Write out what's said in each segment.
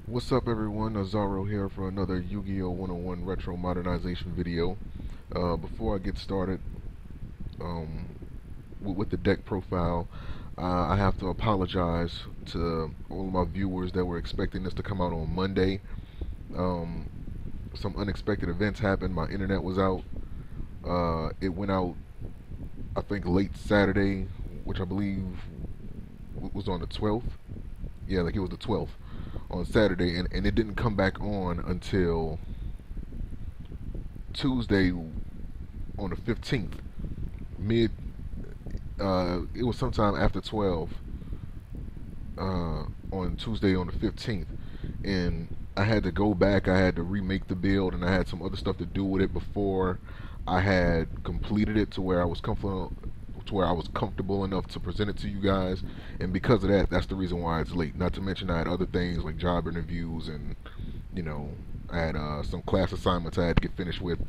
What's up everyone, Azaro here for another Yu-Gi-Oh 101 Retro Modernization video. Before I get started um, with the deck profile, I have to apologize to all of my viewers that were expecting this to come out on Monday. Um, some unexpected events happened, my internet was out. It went out, I think, late Saturday, which I believe was on the 12th. Yeah, like it was the 12th on Saturday, and it didn't come back on until Tuesday on the 15th. Mid, it was sometime after 12 on Tuesday on the 15th, and I had to go back. I had to remake the build, and I had some other stuff to do with it before I had completed it to where I was comfortable enough to present it to you guys. And because of that, that's the reason why it's late. Not to mention I had other things like job interviews, and you know, I had some class assignments I had to get finished with.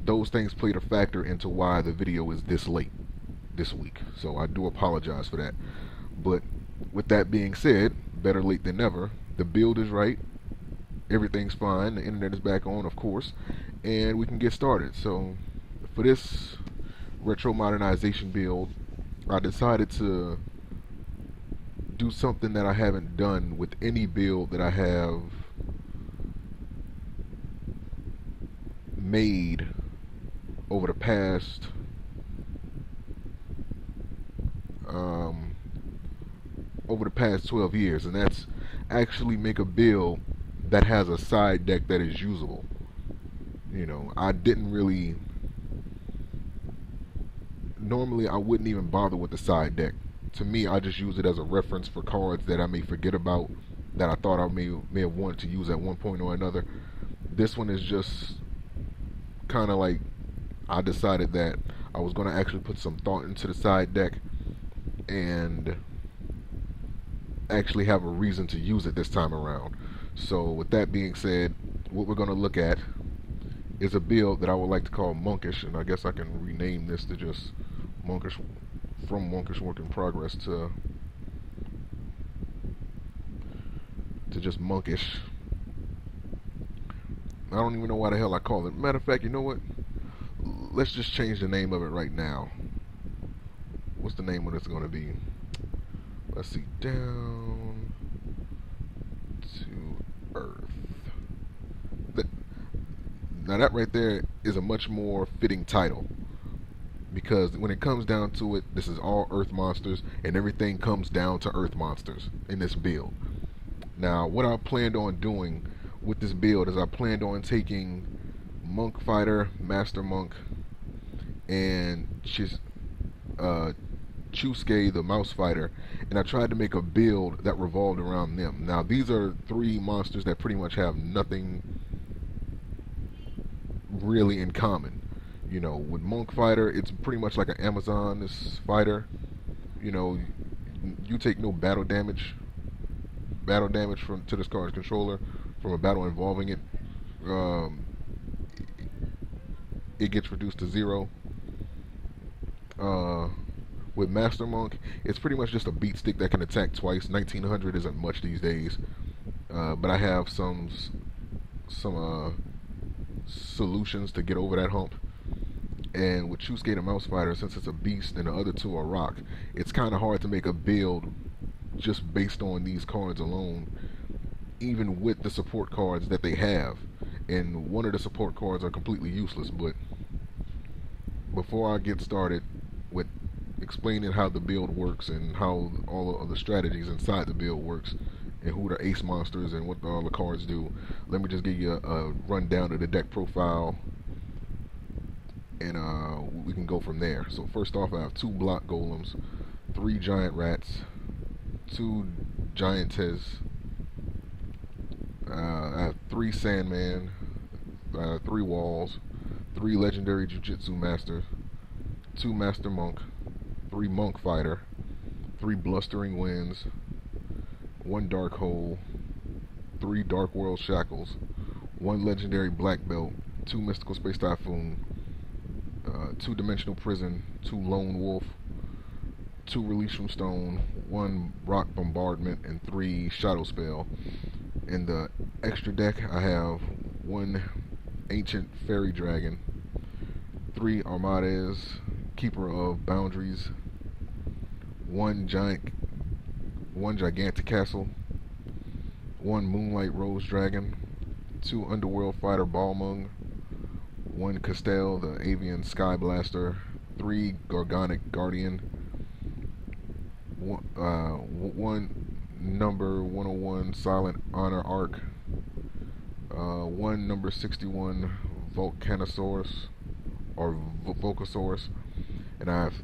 Those things played a factor into why the video is this late this week. So I do apologize for that. But with that being said, better late than never. The build is right. Everything's fine. The internet is back on, of course, and we can get started. So for this retro modernization build, I decided to do something that I haven't done with any build that I have made over the past um, 12 years, and that's actually make a build that has a side deck that is usable. I didn't really normally, I wouldn't even bother with the side deck. To me, I just use it as a reference for cards that I may forget about, that I thought I may have wanted to use at one point or another. This one is just kind of like, I decided that I was going to actually put some thought into the side deck and actually have a reason to use it this time around. So with that being said, what we're going to look at is a build that I would like to call Monkish, and I guess I can rename this to just Monkish, from Monkish Work in Progress to just Monkish. I don't even know why the hell I call it. Matter of fact, you know what? Let's just change the name of it right now. What's the name of this going to be? Let's see. Down to Earth. Now that right there is a much more fitting title, because when it comes down to it, this is all Earth monsters, and everything comes down to Earth monsters in this build. Now, what I planned on doing with this build is I planned on taking Monk Fighter, Master Monk, and Chusuke, the Mouse Fighter, and I tried to make a build that revolved around them. Now, these are three monsters that pretty much have nothing really in common. With Monk Fighter, it's pretty much like an Amazoness fighter. You take no battle damage from to this card's controller from a battle involving it. It gets reduced to 0. With Master Monk, it's pretty much just a beat stick that can attack twice. 1900 isn't much these days, but I have some solutions to get over that hump. And with Chusuke the Mouse Fighter, since it's a beast and the other two are rock, it's kind of hard to make a build just based on these cards alone, even with the support cards that they have. And one of the support cards are completely useless. But before I get started with explaining how the build works and how all of the strategies inside the build works, and who the ace monsters and what all the cards do, let me just give you a rundown of the deck profile, and we can go from there. So first off, I have 2 block golems, 3 giant rats, 2 giantess, I have 3 sandman, 3 walls, 3 legendary jujitsu masters, 2 master monk, 3 monk fighter, 3 blustering winds, 1 dark hole, 3 dark world shackles, 1 legendary black belt, 2 mystical space typhoon, 2 dimensional prison, 2 lone wolf, 2 release from stone, 1 rock bombardment, and 3 shadow spell. In the extra deck, I have one ancient fairy dragon, three armades, keeper of boundaries, one gigantic castle, one moonlight rose dragon, two underworld fighter Balmung, one Castell, the avian sky blaster, three Gargonic guardian, one number 101 silent honor arc, one number 61 Volcanosaurus or Volcasaurus, and I have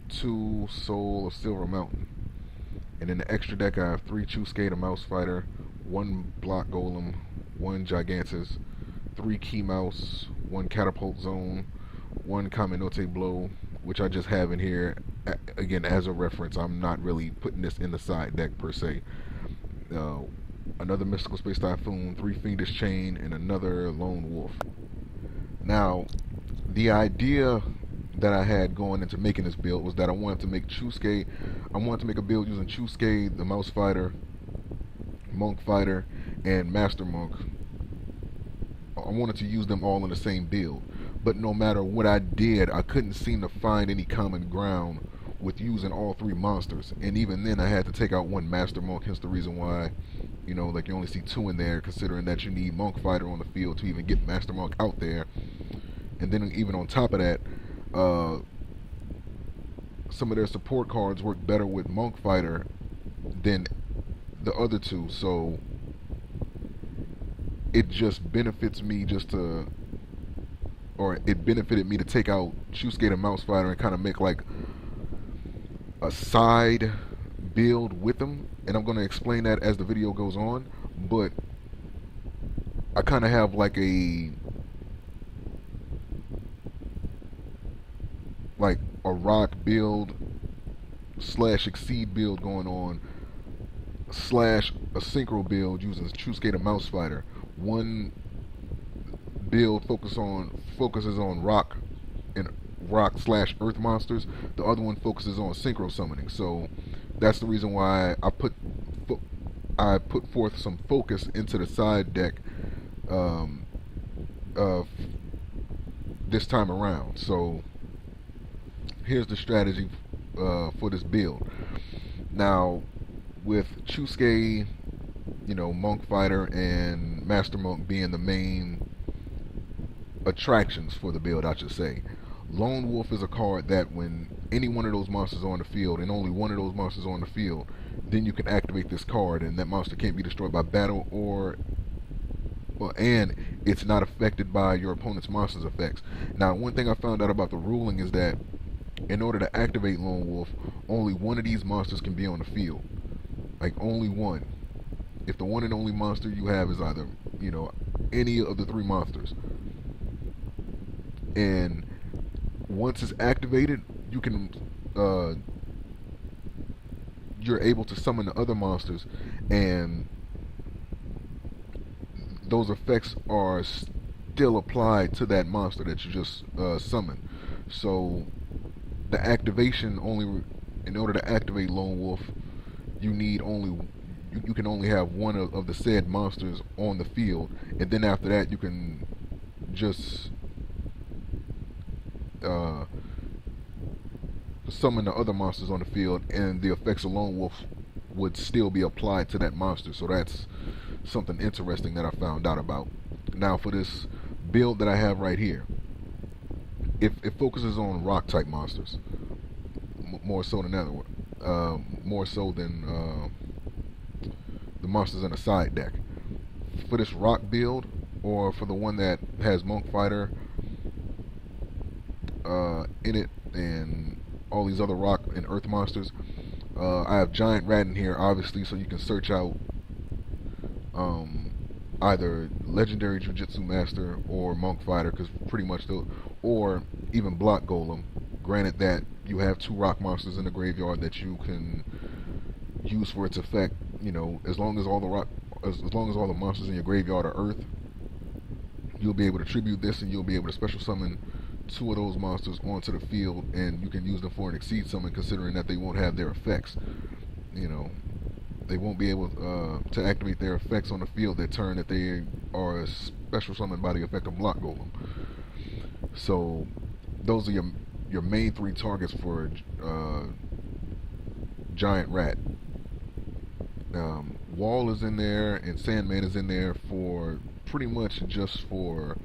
two Soul of Silver Mountain. And in the extra deck, I have three Chusuke the Mouse Fighter, one Block Golem, one Gigantus, three Key Mouse, one Catapult Zone, one Kaminote Blow, which I just have in here again as a reference. I'm not really putting this in the side deck per se. Another Mystical Space Typhoon, three Fiendish Chain, and another Lone Wolf. Now, the idea that I had going into making this build was that I wanted to make a build using Chusuke, the Mouse Fighter, Monk Fighter, and Master Monk. I wanted to use them all in the same build. But no matter what I did, I couldn't seem to find any common ground with using all three monsters. And even then, I had to take out one Master Monk, hence the reason why, you know, like you only see two in there, considering that you need Monk Fighter on the field to even get Master Monk out there. And then even on top of that, some of their support cards work better with Monk Fighter than the other two, so it just benefits me it benefited me to take out Chusuke the Mouse Fighter and kind of make like a side build with them, and I'm going to explain that as the video goes on. But I kind of have like a rock build slash exceed build going on, slash a synchro build using Chusuke the Mouse Fighter. One build focuses on rock slash earth monsters. The other one focuses on synchro summoning. So that's the reason why I put forth some focus into the side deck this time around. So here's the strategy for this build. Now, with Chusuke, you know, Monk Fighter and Master Monk being the main attractions for the build, I should say, Lone Wolf is a card that when any one of those monsters on the field, and only one of those monsters on the field, then you can activate this card, and that monster can't be destroyed by battle and it's not affected by your opponent's monster's effects. Now, one thing I found out about the ruling is that in order to activate Lone Wolf, only one of these monsters can be on the field. Like, only one. If the one and only monster you have is either, you know, any of the three monsters. And once it's activated, you can you're able to summon the other monsters, and those effects are still applied to that monster that you just summoned. So the activation in order to activate Lone Wolf, you can only have one of the said monsters on the field, and then after that you can just summon the other monsters on the field, and the effects of Lone Wolf would still be applied to that monster. So that's something interesting that I found out about. Now, for this build that I have right here, it focuses on rock type monsters more so than the monsters in the side deck. For this rock build, or for the one that has Monk Fighter in it and all these other rock and earth monsters, I have Giant Rat in here, obviously, so you can search out either Legendary Jujutsu Master or Monk Fighter, because pretty much or even Block Golem. Granted that you have two rock monsters in the graveyard that you can use for its effect. You know, as long as all the monsters in your graveyard are earth, you'll be able to tribute this, and you'll be able to special summon two of those monsters onto the field, and you can use them for an exceed summon, considering that they won't have their effects. You know, they won't be able to activate their effects on the field that turn that they are special summoned by the effect of Block Golem. So those are your main three targets for Giant Rat. Wall is in there and Sandman is in there for pretty much just for,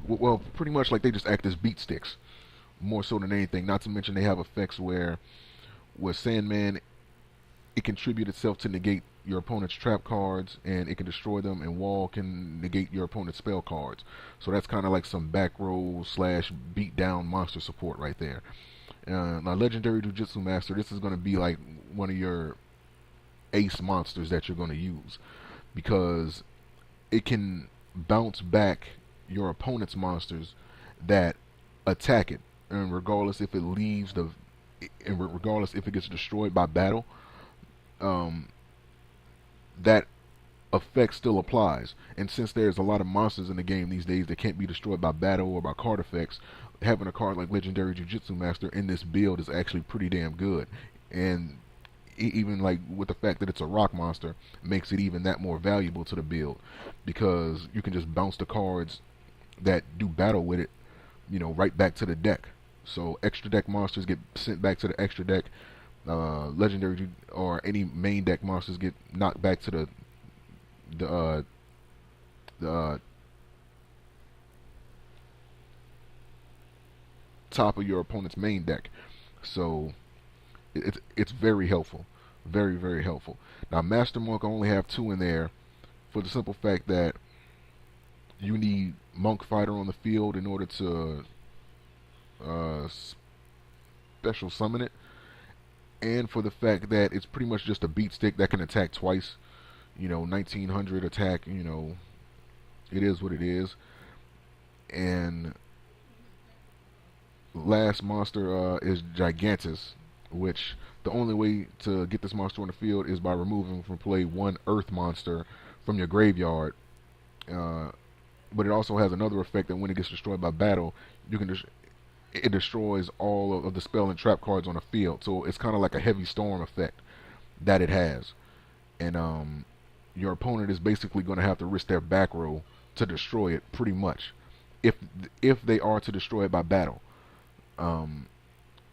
well, pretty much like they just act as beat sticks more so than anything. Not to mention they have effects where with Sandman it can tribute itself to negate your opponent's trap cards and it can destroy them, and Wall can negate your opponent's spell cards. So that's kind of like some back row slash beat down monster support right there. Now Legendary Jujutsu Master, this is going to be like one of your ace monsters that you're going to use because it can bounce back your opponent's monsters that attack it, and regardless if it leaves the, and regardless if it gets destroyed by battle, that effect still applies. And since there's a lot of monsters in the game these days that can't be destroyed by battle or by card effects, having a card like Legendary Jujutsu Master in this build is actually pretty damn good. And even like with the fact that it's a rock monster makes it even that more valuable to the build, because you can just bounce the cards that do battle with it, you know, right back to the deck. So extra deck monsters get sent back to the extra deck. Legendary or any main deck monsters get knocked back to the top of your opponent's main deck. So it's very helpful, very helpful. Now Master Monk, I only have 2 in there for the simple fact that you need Monk Fighter on the field in order to special summon it, and for the fact that it's pretty much just a beat stick that can attack twice. You know, 1900 attack, you know, it is what it is. And last monster is Gigantus, which the only way to get this monster on the field is by removing from play 1 earth monster from your graveyard. But it also has another effect that when it gets destroyed by battle, you can it destroys all of the spell and trap cards on the field. So it's kind of like a heavy storm effect that it has. And your opponent is basically going to have to risk their back row to destroy it, pretty much, if they are to destroy it by battle.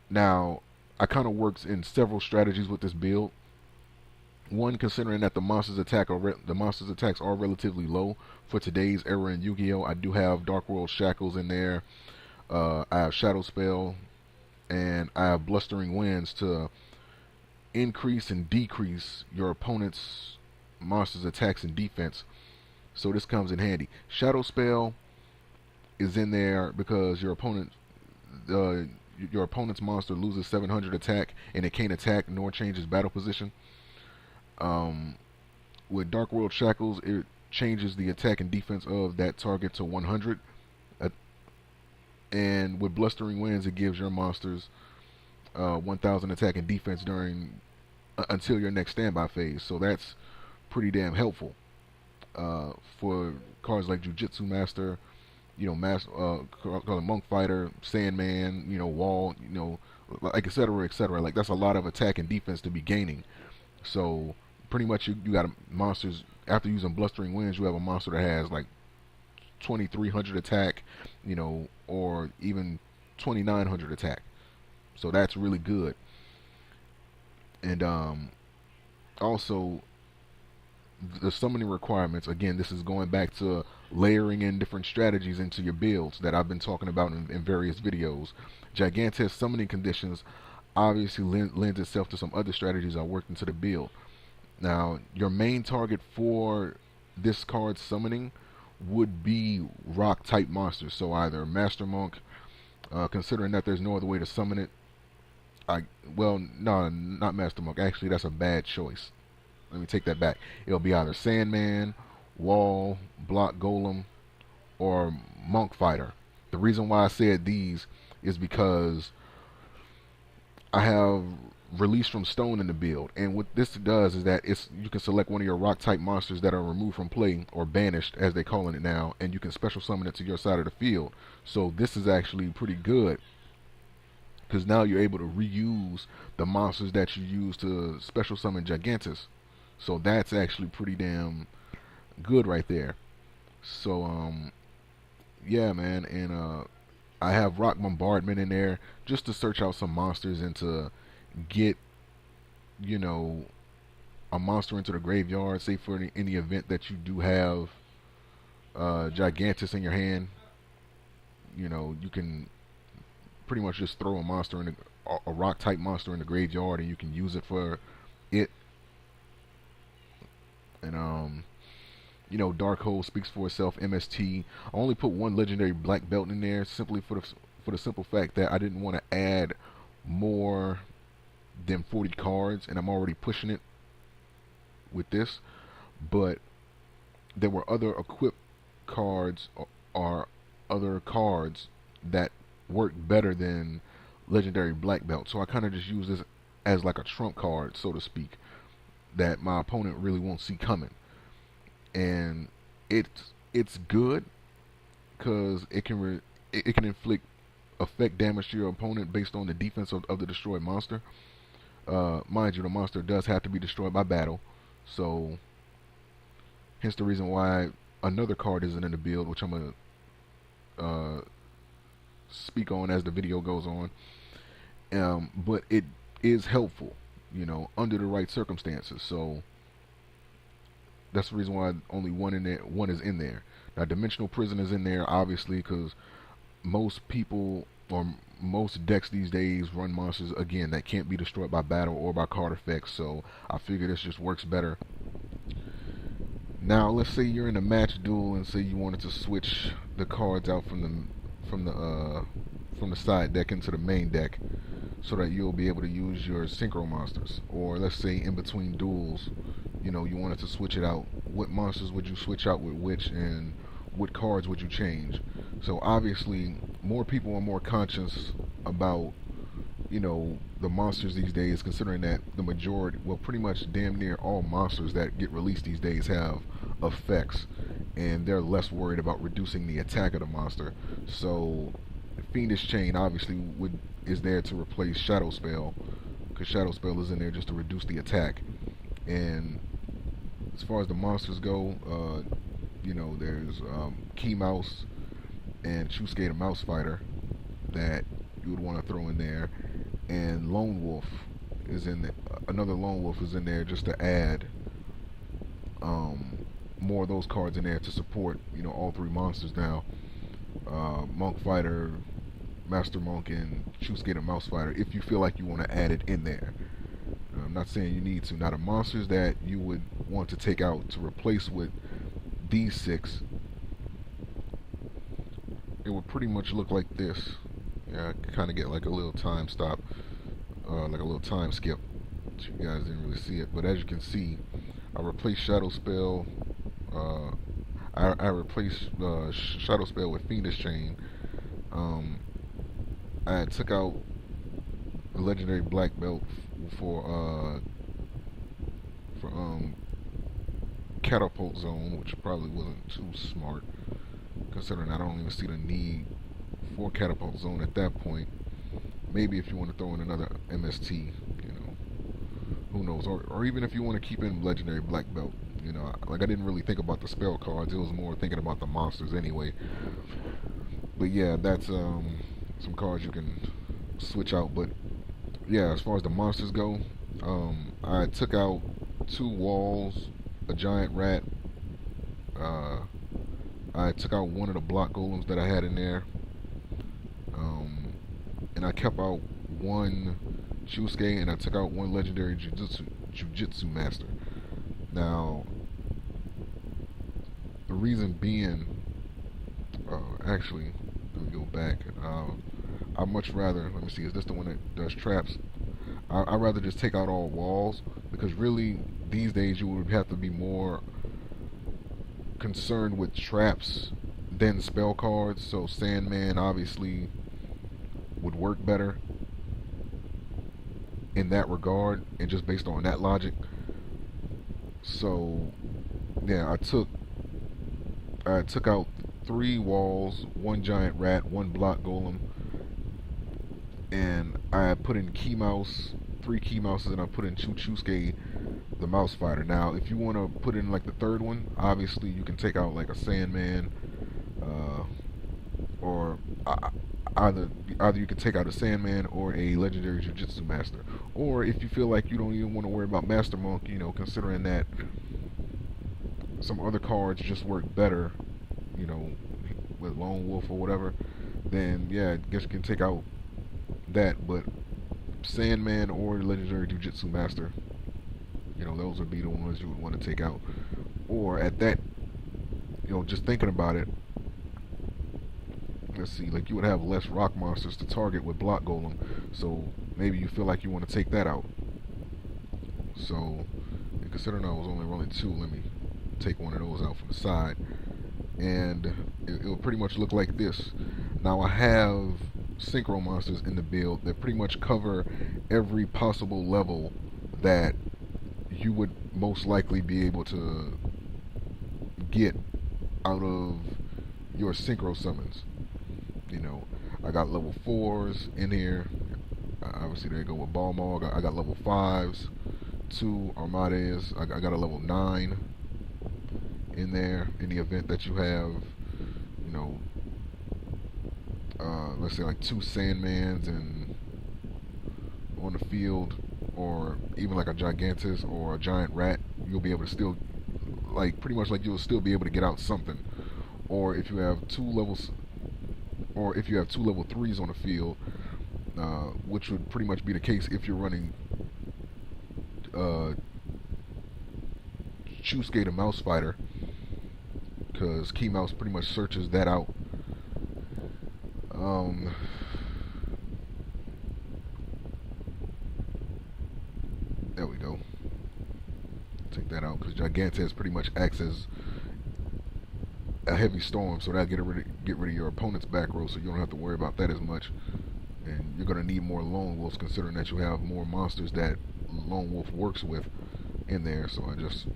Now, I kind of works in several strategies with this build. One, considering that the monsters attacks are relatively low for today's era in Yu-Gi-Oh! I do have Dark World Shackles in there. I have Shadow Spell, and I have Blustering Winds to increase and decrease your opponent's monsters' attacks and defense. So this comes in handy. Shadow Spell is in there because your opponent's monster loses 700 attack and it can't attack nor change its battle position. With Dark World Shackles, it changes the attack and defense of that target to 100. And with Blustering Winds, it gives your monsters 1000 attack and defense during until your next standby phase. So that's pretty damn helpful for cards like Jujutsu Master, you know, call it Monk Fighter, Sandman, you know, Wall, you know, like etc. etc. Like that's a lot of attack and defense to be gaining. So pretty much you got monsters after using Blustering Winds. You have a monster that has like 2300 attack, you know, or even 2900 attack. So that's really good. And also the summoning requirements, again, this is going back to layering in different strategies into your builds that I've been talking about in various videos. Gigantus summoning conditions obviously lends itself to some other strategies I worked into the build. Now, your main target for this card summoning would be rock type monsters, so either Master Monk, considering that there's no other way to summon it. Well, no, not Master Monk. Actually, that's a bad choice. Let me take that back. It'll be either Sandman, Wall, Block Golem, or Monk Fighter. The reason why I said these is because I have Release from Stone in the build, and what this does is that you can select one of your rock type monsters that are removed from play, or banished as they're calling it now, and you can special summon it to your side of the field. So this is actually pretty good because now you're able to reuse the monsters that you use to special summon Gigantus. So that's actually pretty damn good right there. So yeah, man, and I have Rock Bombardment in there just to search out some monsters and to get, you know, a monster into the graveyard. Say for any event that you do have Gigantus in your hand, you know, you can pretty much just throw a monster in a rock type monster in the graveyard, and you can use it for it. And you know, Dark Hole speaks for itself. MST. I only put one legendary black belt in there simply for the simple fact that I didn't want to add more than 40 cards, and I'm already pushing it with this. But there were other equipped cards or other cards that work better than legendary black belt. So I kind of just use this as like a trump card, so to speak, that my opponent really won't see coming. And it's good because it can inflict effect damage to your opponent based on the defense of the destroyed monster. Mind you, the monster does have to be destroyed by battle, so hence the reason why another card isn't in the build, which I'm gonna speak on as the video goes on. But it is helpful, you know, under the right circumstances. So that's the reason why only one is in there. Now, Dimensional Prison is in there, obviously, because most people or most decks these days run monsters again that can't be destroyed by battle or by card effects. So I figure this just works better. Now, let's say you're in a match duel and say you wanted to switch the cards out from the side deck into the main deck, so that you'll be able to use your synchro monsters. Or let's say in between duels, you know, you wanted to switch it out. What monsters would you switch out with which, and what cards would you change? So obviously, more people are more conscious about, you know, the monsters these days, considering that the majority, well, pretty much damn near all monsters that get released these days have effects, and they're less worried about reducing the attack of the monster. So Fiendish Chain obviously is there to replace Shadow Spell, because Shadow Spell is in there just to reduce the attack. And as far as the monsters go, you know, there's Key Mouse and Chusuke the Mouse Fighter that you would want to throw in there, and Lone Wolf is in there. Another Lone Wolf is in there just to add more of those cards in there to support, you know, all three monsters now. Monk Fighter, Master Monk, and Chusuke the Mouse Fighter, if you feel like you want to add it in there. I'm not saying you need to. Now, the monsters that you would want to take out to replace with these six, it would pretty much look like this. Yeah, I kind of get like a little time stop, like a little time skip. You guys didn't really see it, but as you can see, I replaced Shadow Spell. I replaced Shadow Spell with Fiendish Chain. I took out the legendary black belt for Catapult Zone, which probably wasn't too smart, considering I don't even see the need for Catapult Zone at that point. Maybe if you want to throw in another MST, you know, who knows? Or even if you want to keep in legendary black belt. You know, like, I didn't really think about the spell cards. It was more thinking about the monsters anyway. But yeah, that's some cards you can switch out. But yeah, as far as the monsters go, I took out 2 walls, a giant rat. I took out one of the block golems that I had in there, and I kept out 1 Chusuke, and I took out 1 legendary Jujutsu Master. Now, the reason being, actually, let me go back. I'd much rather, let me see, is this the one that does traps? I'd rather just take out all walls, because really, these days you would have to be more concerned with traps than spell cards. So Sandman obviously would work better in that regard, and just based on that logic. So yeah, I took out 3 walls, 1 giant rat, 1 block golem, and I put in key mouse, 3 key mouses, and I put in Chuchusuke, the mouse fighter. Now, if you want to put in like the third one, obviously you can take out like a Sandman, uh, or either either you can take out a Sandman or a legendary Jujutsu Master. Or if you feel like you don't even want to worry about Master Monk, considering that some other cards just work better, you know, with Lone Wolf or whatever, then yeah, I guess you can take out that. But Sandman or legendary Jujutsu Master, those would be the ones you would want to take out. Or at that, just thinking about it, let's see, like you would have less rock monsters to target with Block Golem, so maybe you feel like you want to take that out. So, and considering I was only rolling 2, let me take one of those out from the side, and it'll pretty much look like this. Now I have synchro monsters in the build that pretty much cover every possible level that you would most likely be able to get out of your synchro summons. I got level 4s in here. Obviously, there you go with Balmog. I got level 5s, 2 Armades. I got a level 9 in there in the event that you have, let's say like 2 Sandmans and on the field, or even like a Gigantus or a Giant Rat. You'll be able to still, like, pretty much like you'll still be able to get out something. Or if you have 2 levels, or if you have 2 level 3s on the field, which would pretty much be the case if you're running Chusuke the Mouse Fighter, because Key Mouse pretty much searches that out. There we go. Take that out, because Gigantes pretty much acts as a heavy storm, so that'll get rid of your opponent's back row, so you don't have to worry about that as much. And you're going to need more Lone Wolves, considering that you have more monsters that Lone Wolf works with in there. So I just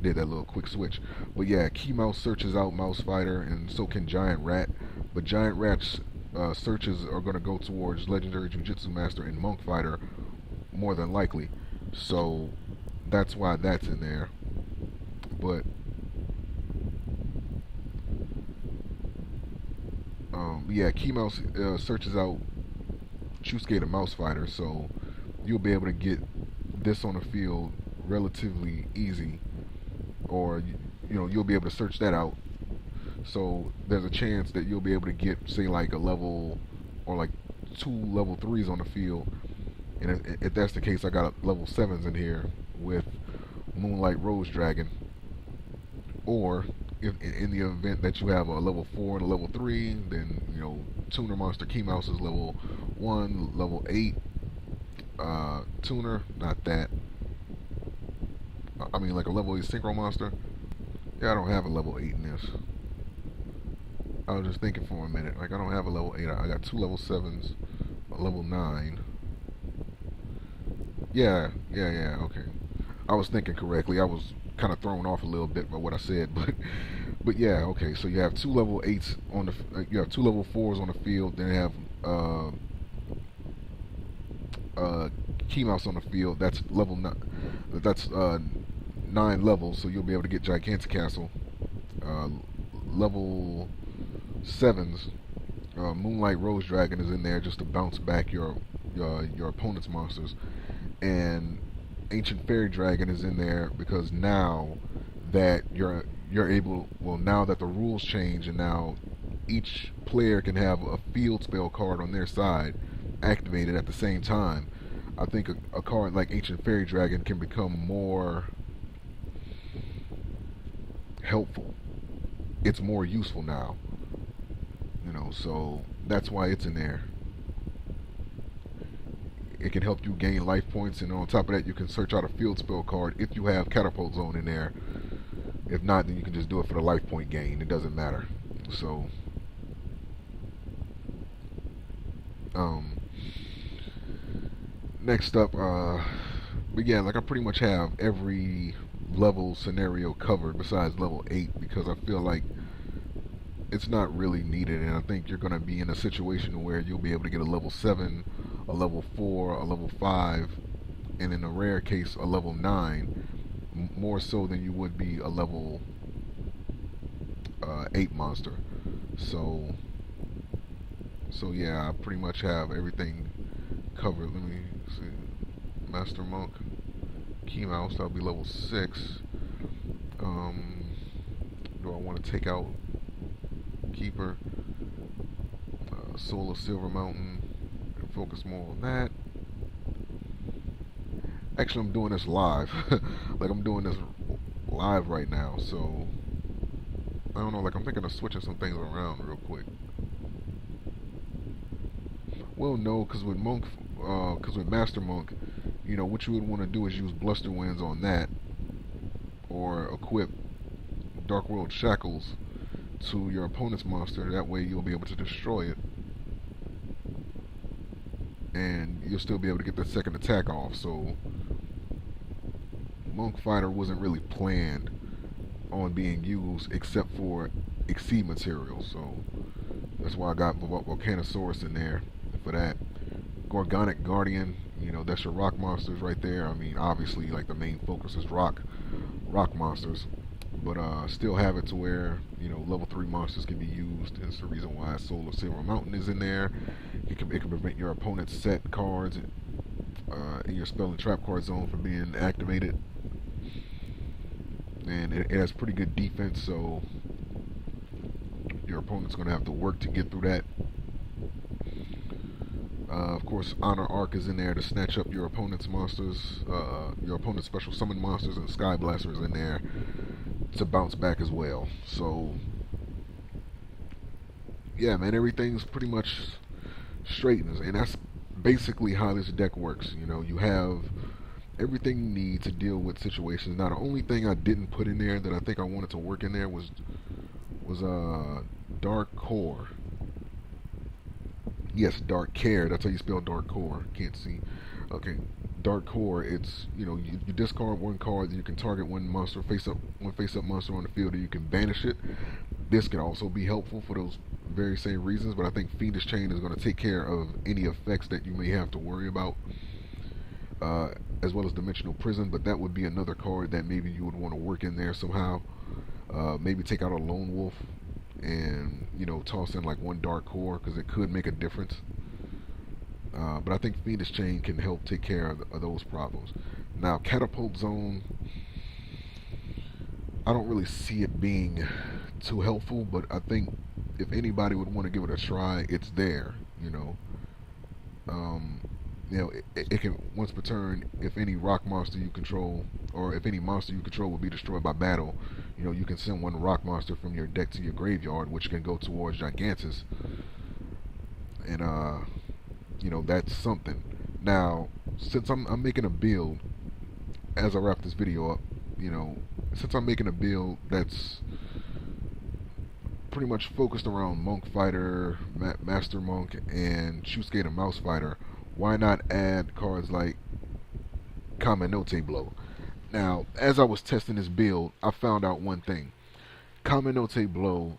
did that little quick switch. But yeah, Key Mouse searches out Mouse Fighter, and so can Giant Rat. But Giant Rat's searches are going to go towards Legendary Jujutsu Master and Monk Fighter more than likely. So that's why that's in there. But yeah, Key Mouse searches out Chusuke the Mouse Fighter, so you'll be able to get this on the field relatively easy, or you'll be able to search that out. So there's a chance that you'll be able to get, say, like a level, or like 2 level 3s on the field. And if that's the case, I got level 7s in here with Moonlight Rose Dragon. Or if in the event that you have a level 4 and a level 3, then Tuner Monster Key Mouse is level 1, level 8. Tuner, not that. I mean, like a level 8 Synchro Monster. Yeah, I don't have a level 8 in this. I was just thinking for a minute. Like, I don't have a level 8. I got 2 level 7s, a level 9. Yeah, okay. I was thinking correctly. I was kind of thrown off a little bit by what I said, but yeah, okay. So you have 2 level 8s on the, you have 2 level 4s on the field. Then you have Key Mouse on the field. That's level 9. That's 9 levels. So you'll be able to get Gigantic Castle. Level 7s. Moonlight Rose Dragon is in there just to bounce back your opponent's monsters, and Ancient Fairy Dragon is in there because now that you're able, well, now that the rules change and now each player can have a field spell card on their side activated at the same time, I think a card like Ancient Fairy Dragon can become more helpful. It's more useful now, so that's why it's in there. It can help you gain life points, and on top of that, you can search out a field spell card if you have Catapult Zone in there. If not, then you can just do it for the life point gain. It doesn't matter. So, next up, but yeah, like I pretty much have every level scenario covered besides level 8, because I feel like it's not really needed, and I think you're going to be in a situation where you'll be able to get a level 7, a level 4, a level 5, and in a rare case, a level 9, more so than you would be a level 8 monster. So, so yeah, I pretty much have everything covered. Let me see. Master Monk, Key Mouse, that'll be level 6. Um, do I want to take out Keeper? Soul of Silver Mountain, and focus more on that. Actually, I'm doing this live. Like, I'm doing this live right now, so I don't know, like, I'm thinking of switching some things around real quick. Well, no, because with Monk, because with Master Monk, you know, what you would want to do is use Bluster Winds on that, or equip Dark World Shackles to your opponent's monster. That way you'll be able to destroy it, and you'll still be able to get the second attack off. So Monk Fighter wasn't really planned on being used except for Exceed material. So that's why I got Volcanosaurus in there for that. Gorgonic Guardian, you know, that's your rock monsters right there. I mean, obviously, like, the main focus is rock monsters, but still have it to where, you know, level 3 monsters can be used. It's the reason why Soul of Silver Mountain is in there. It can prevent your opponent's set cards in your spell and trap card zone from being activated, and it has pretty good defense, so your opponent's going to have to work to get through that. Of course, Honor Arc is in there to snatch up your opponent's monsters, your opponent's special summon monsters, and Sky Blaster is in there to bounce back as well. So, yeah, man, everything's pretty much straight, and that's basically how this deck works. You know, you have everything you need to deal with situations. Now, the only thing I didn't put in there that I think I wanted to work in there was Dark Core. Yes, Dark Care. That's how you spell Dark Core. Can't see. Okay, Dark Core. It's, you know, you discard one card, you can target one monster one face up monster on the field, and you can banish it. This can also be helpful for those very same reasons, but I think Fiendish Chain is going to take care of any effects that you may have to worry about, as well as Dimensional Prison. But that would be another card that maybe you would want to work in there somehow. Maybe take out a Lone Wolf and, you know, toss in like one Dark Core, because it could make a difference. But I think Fiendish Chain can help take care of those problems. Now, Catapult Zone, I don't really see it being too helpful, but I think if anybody would want to give it a try, it's there. You know, it can, once per turn, if any rock monster you control, or if any monster you control will be destroyed by battle, you know, you can send one rock monster from your deck to your graveyard, which can go towards Gigantus, and you know, that's something. Now, since I'm making a build as I wrap this video up, you know, since I'm making a build that's pretty much focused around Monk Fighter, Master Monk, and Shusuke the Mouse Fighter, why not add cards like Kaminote Blow? Now, as I was testing this build, I found out one thing. Kaminote Blow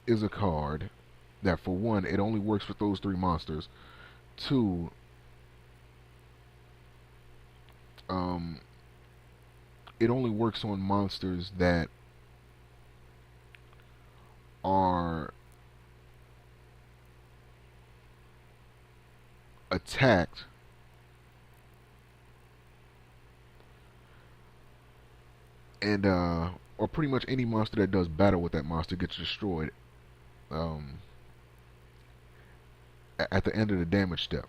is a card that, for one, it only works with those 3 monsters. 2, it only works on monsters that are attacked and or pretty much any monster that does battle with that monster gets destroyed at the end of the damage step.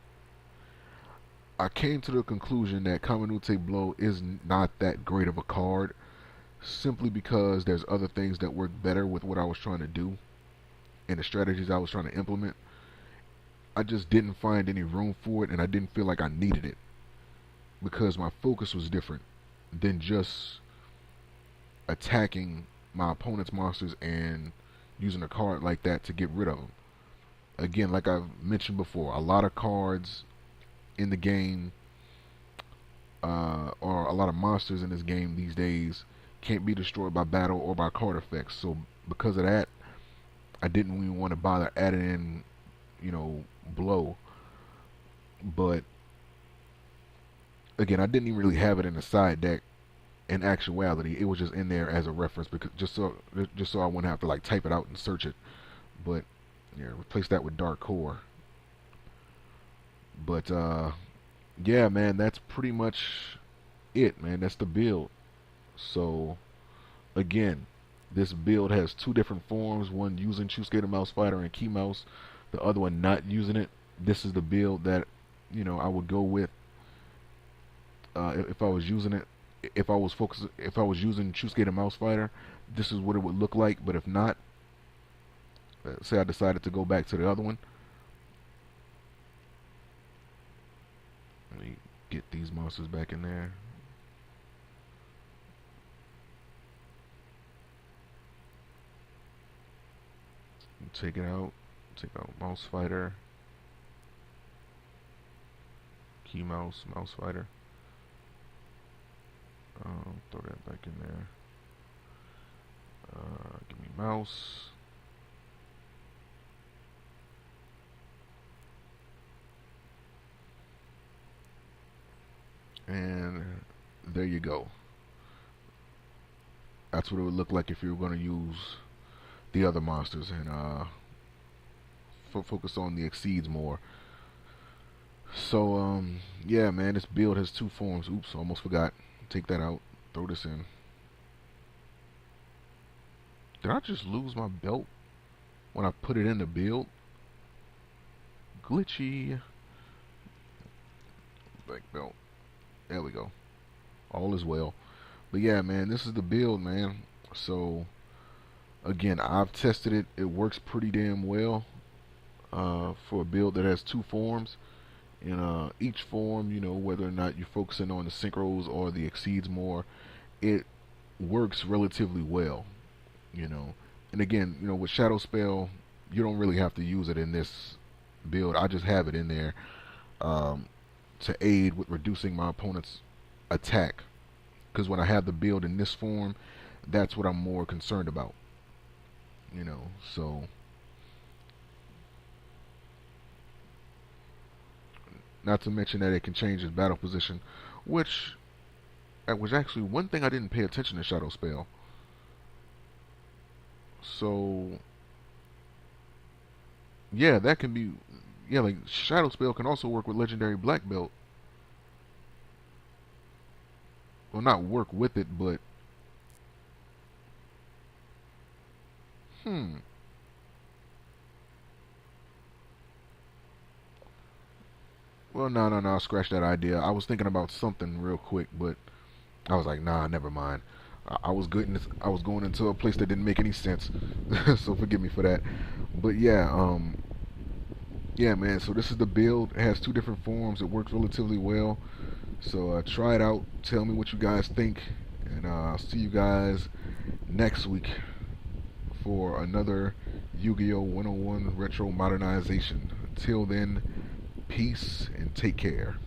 I came to the conclusion that Kaminote Blow is not that great of a card, simply because there's other things that work better with what I was trying to do and the strategies I was trying to implement. I just didn't find any room for it, and I didn't feel like I needed it, because my focus was different than just attacking my opponent's monsters and using a card like that to get rid of them. Again, like I've mentioned before, a lot of cards in the game, or a lot of monsters in this game these days, can't be destroyed by battle or by card effects. So because of that, I didn't even want to bother adding in, blow. But again, I didn't even really have it in the side deck. In actuality, it was just in there as a reference, because just so I wouldn't have to like type it out and search it. But yeah, replace that with dark core. But yeah, man, that's pretty much it, man. That's the build. So again, this build has two different forms: one using TrueScaler Mouse Fighter and Key Mouse, the other one not using it. This is the build that I would go with if I was using it. If I was using TrueScaler Mouse Fighter, this is what it would look like. But if not, say I decided to go back to the other one, let me get these monsters back in there. Take it out. Take out Mouse Fighter, Key Mouse, Mouse Fighter. Throw that back in there. Give me mouse. And there you go. That's what it would look like if you were going to use the other monsters and focus on the exceeds more. So yeah, man, this build has two forms. Oops, almost forgot. Take that out. Throw this in. Did I just lose my belt when I put it in the build? Glitchy. Black belt. There we go. All is well. But yeah, man, this is the build, man. So again, I've tested it. It works pretty damn well for a build that has two forms. In each form, whether or not you're focusing on the synchros or the exceeds more, it works relatively well. And again, with Shadow Spell, you don't really have to use it in this build. I just have it in there to aid with reducing my opponent's attack, because when I have the build in this form, that's what I'm more concerned about. So not to mention that it can change his battle position, which was actually one thing I didn't pay attention to Shadow Spell. So yeah, that can be, yeah, like Shadow Spell can also work with Legendary Black Belt. Well, not work with it, but hmm. Well, no, I'll scratch that idea. I was thinking about something real quick, but I was like, nah, never mind. I was going into a place that didn't make any sense, so forgive me for that. But yeah, yeah, man. So this is the build. It has two different forms. It works relatively well. So try it out. Tell me what you guys think, and I'll see you guys next week for another Yu-Gi-Oh 101 Retro Modernization. Until then, peace and take care.